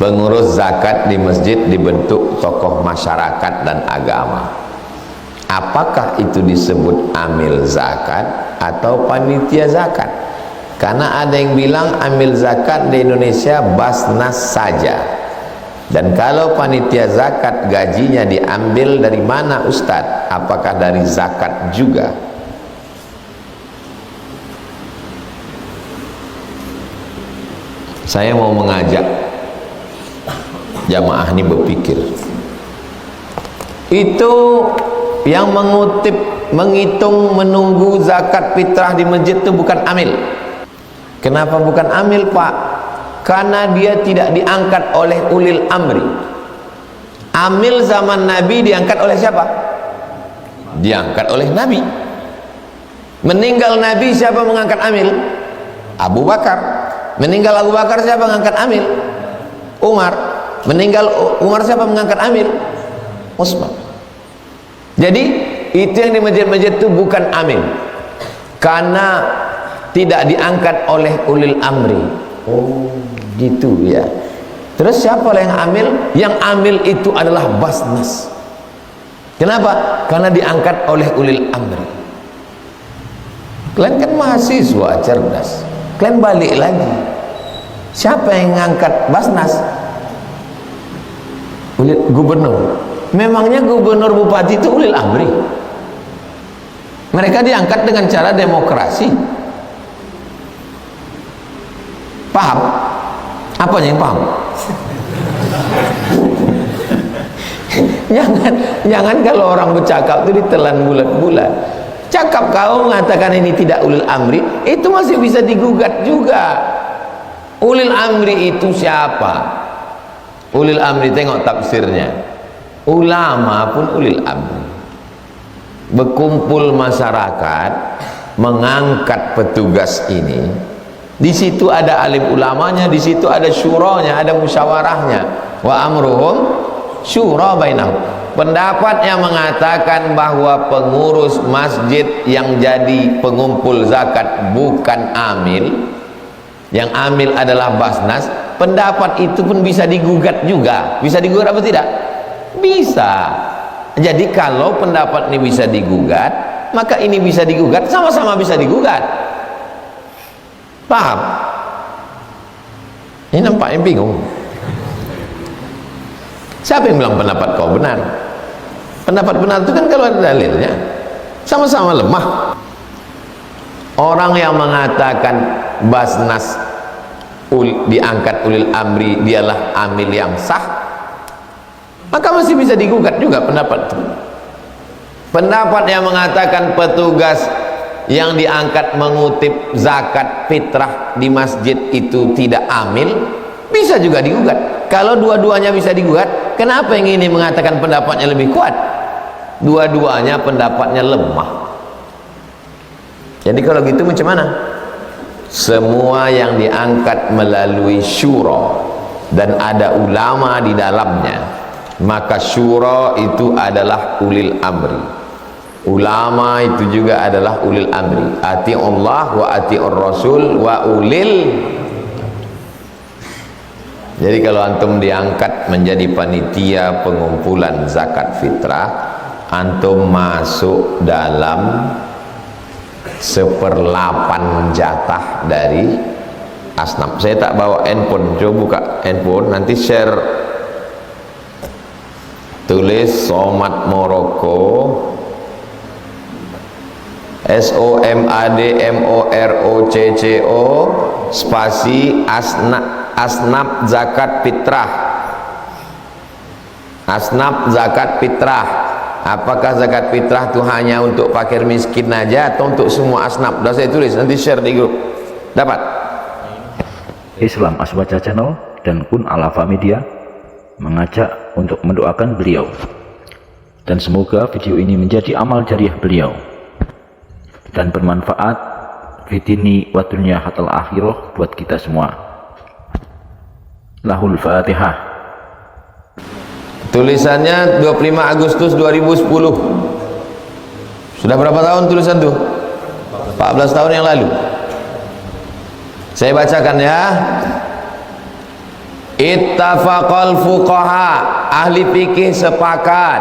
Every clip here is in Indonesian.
Pengurus zakat di masjid dibentuk tokoh masyarakat dan agama. Apakah itu disebut amil zakat atau panitia zakat? Karena ada yang bilang amil zakat di Indonesia Basnas saja. Dan kalau panitia zakat gajinya diambil dari mana Ustadz? Apakah dari zakat juga? Saya mau mengajak jamaah ini berpikir. Itu yang mengutip, menghitung, menunggu zakat fitrah di masjid itu bukan amil. Kenapa bukan amil, Pak? Karena dia tidak diangkat oleh ulil amri. Amil zaman Nabi diangkat oleh siapa? Diangkat oleh Nabi. Meninggal Nabi, siapa mengangkat amil? Abu Bakar. Meninggal Abu Bakar, siapa mengangkat amil? Umar. Meninggal Umar, siapa mengangkat amil? Utsman. Jadi itu yang di masjid-masjid itu bukan amil, karena tidak diangkat oleh ulil amri. Oh gitu ya. Terus siapa yang amil? Yang amil itu adalah Basnas. Kenapa? Karena diangkat oleh ulil amri. Kalian kan mahasiswa cerdas, kalian balik lagi, siapa yang ngangkat Basnas? Gubernur. Memangnya gubernur bupati itu ulil amri? Mereka diangkat dengan cara demokrasi. Paham? Apanya yang paham? Jangan kalau orang bercakap itu ditelan bulat-bulat. Cakap kau mengatakan ini tidak ulil amri, itu masih bisa digugat juga. Ulil amri itu siapa? Ulil amri, tengok tafsirnya. Ulama pun ulil amri. Berkumpul masyarakat mengangkat petugas ini. Di situ ada alim ulamanya, di situ ada syuranya, ada musyawarahnya. Wa amruhum syura bainahum. Pendapat yang mengatakan bahwa pengurus masjid yang jadi pengumpul zakat bukan amil, yang amil adalah Basnas, pendapat itu pun bisa digugat juga. Bisa digugat apa tidak? Bisa. Jadi kalau pendapat ini bisa digugat, maka ini bisa digugat, sama-sama bisa digugat. Paham? Ini nampaknya bingung. Siapa yang bilang pendapat kau benar? Pendapat benar itu kan kalau ada dalilnya. Sama-sama lemah. Orang yang mengatakan Basnas diangkat ulil amri dialah amil yang sah, maka masih bisa digugat juga pendapat itu. Pendapat yang mengatakan petugas yang diangkat mengutip zakat fitrah di masjid itu tidak amil, bisa juga digugat. Kalau dua-duanya bisa digugat, kenapa yang ini mengatakan pendapatnya lebih kuat? Dua-duanya pendapatnya lemah. Jadi kalau gitu macam mana? Semua yang diangkat melalui syura dan ada ulama di dalamnya, maka syura itu adalah ulil amri. Ulama itu juga adalah ulil amri. Ati'ullah wa ati'ur rasul wa ulil. Jadi kalau antum diangkat menjadi panitia pengumpulan zakat fitrah, antum masuk dalam 1/8 jatah dari asnaf. Saya tak bawa handphone, coba buka handphone, nanti share. Tulis Somad Moroko, SOMADMOROCCO spasi asnaf zakat fitrah. Asnaf zakat fitrah. Apakah zakat fitrah itu hanya untuk fakir miskin aja atau untuk semua asnaf? Sudah saya tulis, nanti share di grup. Dapat. Islam Asbaca Channel dan Kun Alafa Media mengajak untuk mendoakan beliau, dan semoga video ini menjadi amal jariah beliau dan bermanfaat fitini wa dunya hatal akhirah buat kita semua. Lahul Fatihah. Tulisannya 25 Agustus 2010. Sudah berapa tahun tulisan tuh? 14 tahun yang lalu. Saya bacakan ya. Ittafaqal fuqaha, ahli fikih sepakat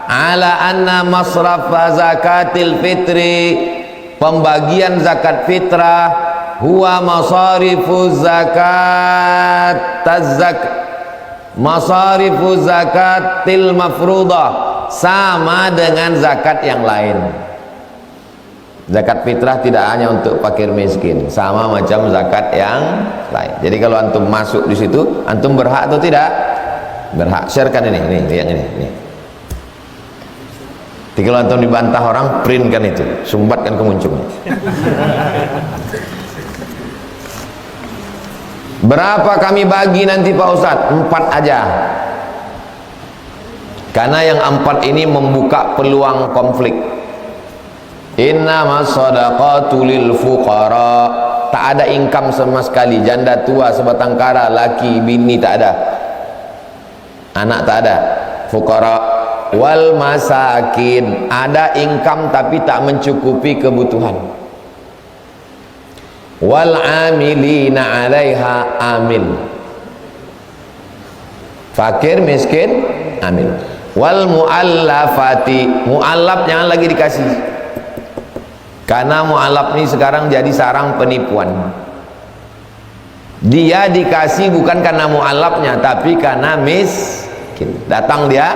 ala anna masraf zakatil fitri, pembagian zakat fitrah, huwa masarifu zakat masarifu zakatil mafruḍah, sama dengan zakat yang lain. Zakat fitrah tidak hanya untuk fakir miskin, sama macam zakat yang lain. Jadi kalau antum masuk di situ, antum berhak atau tidak? Berhak. Sharekan ini, yang ini. Jadi kalau antum dibantah orang, printkan itu, sumbatkan ke muncungnya. Berapa kami bagi nanti Pak Ustadz? 4 aja. Karena yang 4 ini membuka peluang konflik. Innama shadaqatu lil fuqara, tak ada income sama sekali, janda tua sebatang kara, laki bini tak ada, anak tak ada. Fuqara wal masakin, ada income tapi tak mencukupi kebutuhan. Wal amilina 'alaiha, amil, fakir miskin amil. Wal muallafati, muallaf jangan lagi dikasih, karena mu'alaf ini sekarang jadi sarang penipuan. Dia dikasih bukan karena mu'alafnya, tapi karena miskin. Datang dia,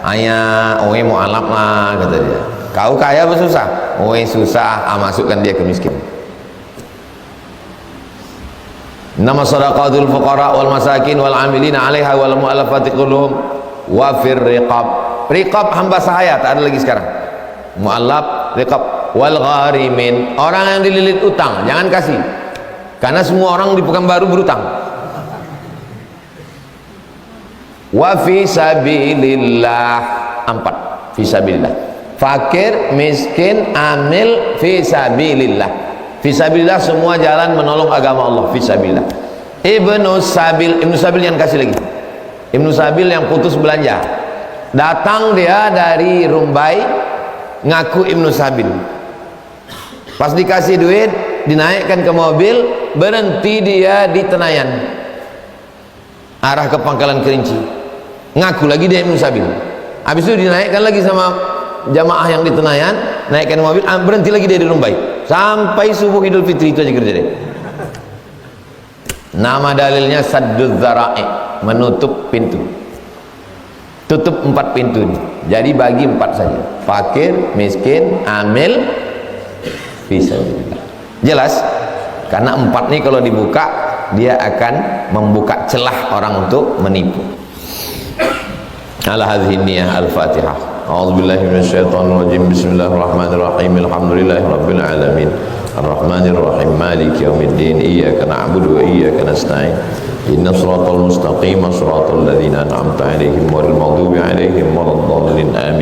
ayah, oe mu'alaf lah, kata dia. Kau kaya apa susah? Oe susah, masukkan dia ke miskin. Nama sadaqatul fuqara wal masakin wal amilina 'alaiha wal mu'allafati qulubuhum wa fir riqab. Riqab hamba sahaya, tak ada lagi sekarang. Mu'allaf, riqab. Wal gharimin, orang yang dililit utang jangan kasih, karena semua orang di Pekanbaru berutang. Wa fi sabilillah, 4 fi sabilillah, fakir miskin amil fi sabilillah. Fi sabilillah semua jalan menolong agama Allah, fi sabilillah. Ibnu Sabil yang kasih lagi, Ibnu Sabil yang putus belanja, datang dia dari Rumbai ngaku Ibnu Sabil. Pas dikasih duit, dinaikkan ke mobil, berhenti dia di Tenayan, arah ke Pangkalan Kerinci, ngaku lagi dia Ibnu Sabil. Habis itu dinaikkan lagi sama jamaah yang di Tenayan, naikkan mobil, berhenti lagi dia di Rumbai, sampai subuh Idul Fitri. Itu aja kerja dia. Nama dalilnya sadduz zara'i, menutup pintu. Tutup 4 pintu ini. Jadi bagi 4 saja, fakir, miskin, amil, fisabilillah. Jelas? Karena 4 ini kalau dibuka, dia akan membuka celah orang untuk menipu. Ala hadhihi niyyah al-Fatihah. A'udzubillahi minasyaitonir rajim. Bismillahirrahmanirrahim. Alhamdulillahirabbil alamin. Arrahmanirrahim. Maliki yaumiddin. Iyyaka na'budu wa iyyaka nasta'in. Ihdinas siratal mustaqim, siratal ladzina an'amta 'alaihim ghairil maghdubi 'alaihim waladdallin. Amin.